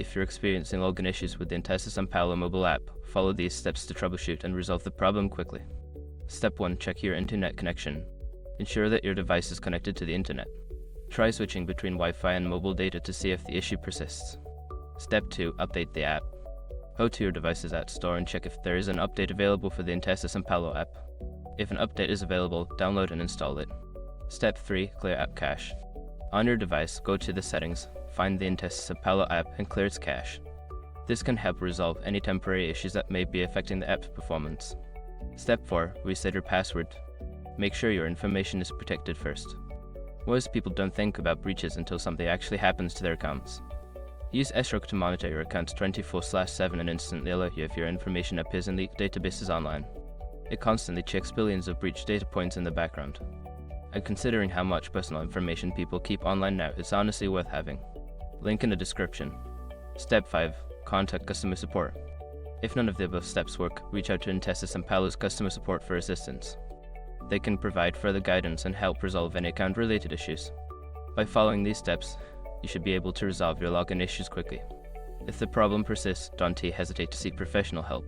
If you're experiencing login issues with the Intesa Sanpaolo mobile app, follow these steps to troubleshoot and resolve the problem quickly. Step 1. Check your internet connection. Ensure that your device is connected to the internet. Try switching between Wi-Fi and mobile data to see if the issue persists. Step 2. Update the app. Go to your device's app store and check if there is an update available for the Intesa Sanpaolo app. If an update is available, download and install it. Step 3. Clear app cache. On your device, go to the settings, find the Intesa Sanpaolo app and clear its cache. This can help resolve any temporary issues that may be affecting the app's performance. Step 4. Reset your password. Make sure your information is protected first. Most people don't think about breaches until something actually happens to their accounts. Use SROC to monitor your accounts 24/7 and instantly alert you if your information appears in leaked databases online. It constantly checks billions of breach data points in the background. And considering how much personal information people keep online now, it's honestly worth having. Link in the description. Step 5. Contact customer support. If none of the above steps work, reach out to Intesa Sanpaolo's customer support for assistance. They can provide further guidance and help resolve any account-related issues. By following these steps, you should be able to resolve your login issues quickly. If the problem persists, don't hesitate to seek professional help.